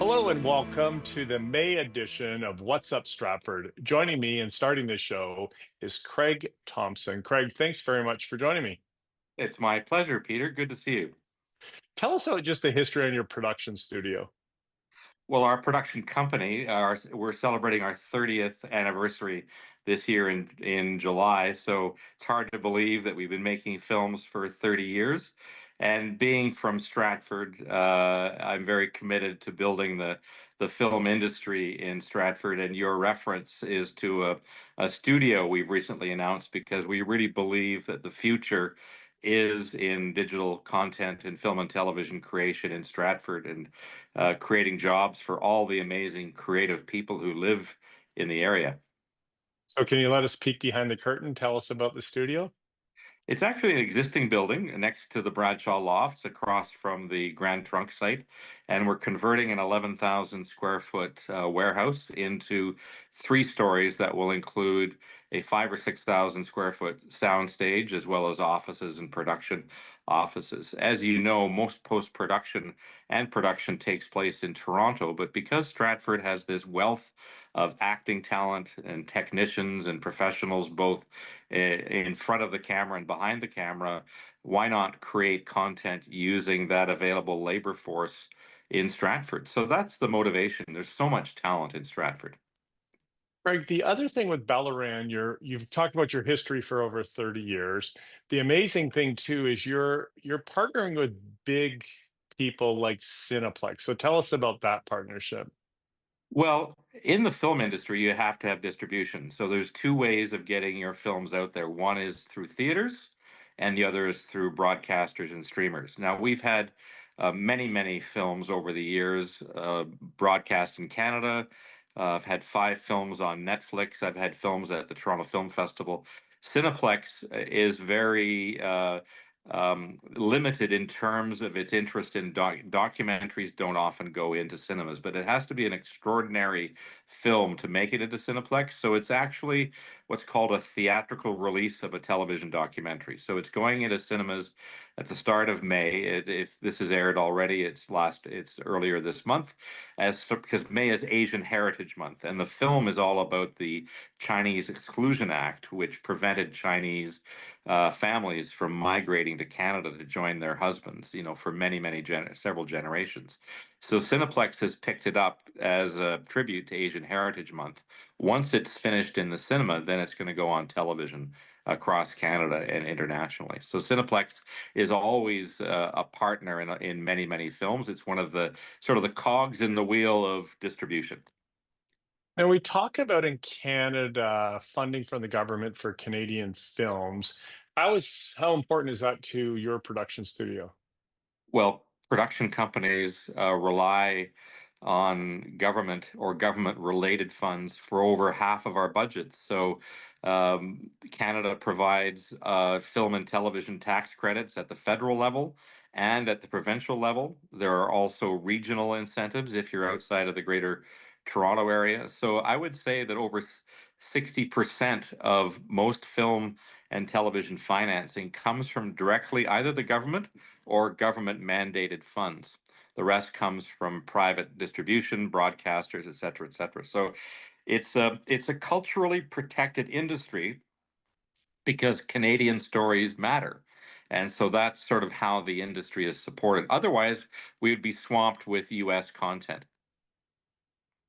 Hello and welcome to the May edition of What's Up Stratford. Joining me and starting the show is Craig Thompson. Craig, thanks very much for joining me. It's my pleasure, Peter. Good to see you. Tell us about just the history on your production studio. Well, our production company, we're celebrating our 30th anniversary this year in July. So it's hard to believe that we've been making films for 30 years. And being from Stratford, I'm very committed to building the film industry in Stratford. And your reference is to a studio we've recently announced because we really believe that the future is in digital content and film and television creation in Stratford. And creating jobs for all the amazing creative people who live in the area. So, can you let us peek behind the curtain? Tell us about the studio. It's actually an existing building next to the Bradshaw Lofts across from the Grand Trunk site. And we're converting an 11,000 square foot warehouse into 3 stories that will include a 5 or 6,000 square foot sound stage, as well as offices and production offices. As you know, most post production and production takes place in Toronto, but because Stratford has this wealth of acting talent and technicians and professionals, both in front of the camera and behind the camera, why not create content using that available labor force in Stratford? So that's the motivation. There's so much talent in Stratford. Craig, the other thing with Ballinran, you've talked about your history for over 30 years. The amazing thing too is you're partnering with big people like Cineplex. So tell us about that partnership. Well, in the film industry, you have to have distribution. So there's 2 ways of getting your films out there. One is through theaters, and the other is through broadcasters and streamers. Now, we've had many films over the years broadcast in Canada. I've had 5 films on Netflix. I've had films at the Toronto Film Festival. Cineplex is very limited in terms of its interest in documentaries. Don't often go into cinemas, but it has to be an extraordinary film to make it into Cineplex. So it's actually what's called a theatrical release of a television documentary. So it's going into cinemas at the start of May. If this is aired already, it's earlier this month, because May is Asian Heritage Month, and the film is all about the Chinese Exclusion Act, which prevented Chinese families from migrating to Canada to join their husbands, for several generations. So Cineplex has picked it up as a tribute to Asian Heritage Month. Once it's finished in the cinema, then it's going to go on television across Canada and internationally. So Cineplex is always a partner in many films. It's one of the sort of the cogs in the wheel of distribution. And we talk about in Canada funding from the government for Canadian films. How important is that to your production studio? Well, production companies rely on government or government related funds for over half of our budgets. So Canada provides film and television tax credits at the federal level and at the provincial level. There are also regional incentives if you're outside of the greater Toronto area. So I would say that over 60% of most film and television financing comes from directly either the government or government mandated funds. The rest comes from private distribution, broadcasters, et cetera, et cetera. So it's a culturally protected industry because Canadian stories matter. And so that's sort of how the industry is supported. Otherwise, we would be swamped with US content.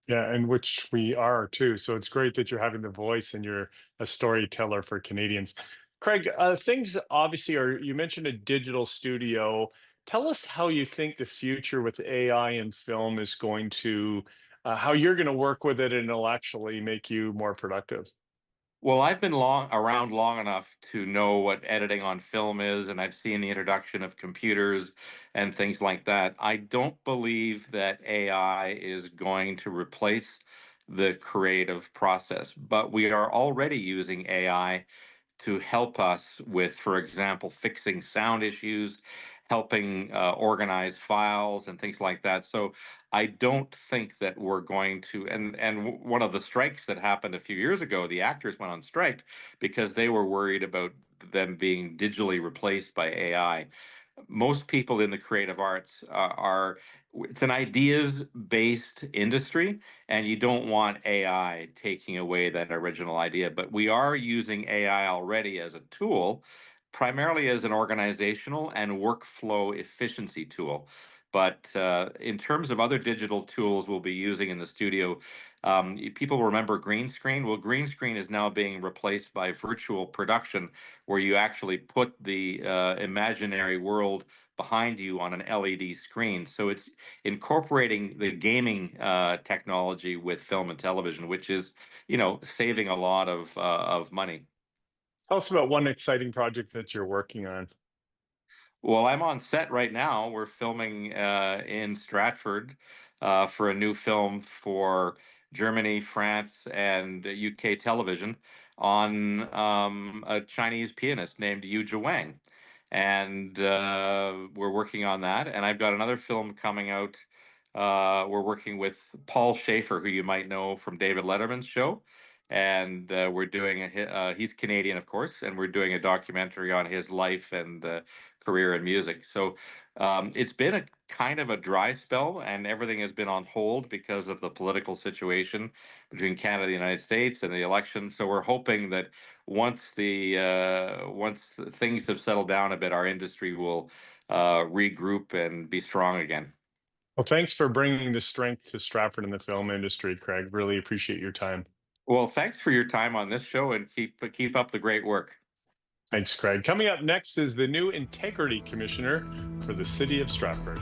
Yeah, and which we are too. So it's great that you're having the voice and you're a storyteller for Canadians. Craig, things obviously are, you mentioned a digital studio. Tell us how you think the future with AI and film is going to, how you're going to work with it and it'll actually make you more productive. Well, I've been around long enough to know what editing on film is, and I've seen the introduction of computers and things like that. I don't believe that AI is going to replace the creative process, but we are already using AI to help us with, for example, fixing sound issues, helping organize files and things like that. So I don't think that we're going to. And one of the strikes that happened a few years ago, the actors went on strike because they were worried about them being digitally replaced by AI. most people in the creative arts are it's an ideas based industry, and you don't want AI taking away that original idea. But we are using AI already as a tool, primarily as an organizational and workflow efficiency tool. But in terms of other digital tools we'll be using in the studio, people remember green screen. Well, green screen is now being replaced by virtual production, where you actually put the imaginary world behind you on an LED screen. So it's incorporating the gaming technology with film and television, which is, saving a lot of money. Tell us about one exciting project that you're working on. Well, I'm on set right now. We're filming in Stratford for a new film for Germany, France, and UK television on a Chinese pianist named Yu Wang. And we're working on that. And I've got another film coming out. We're working with Paul Schaefer, who you might know from David Letterman's show. And we're doing he's Canadian, of course, and we're doing a documentary on his life and career in music. So it's been a kind of a dry spell, and everything has been on hold because of the political situation between Canada and the United States and the election. So we're hoping that once things have settled down a bit, our industry will regroup and be strong again. Well, thanks for bringing the strength to Stratford in the film industry, Craig. Really appreciate your time. Well, thanks for your time on this show, and keep up the great work. Thanks, Craig. Coming up next is the new Integrity Commissioner for the City of Stratford.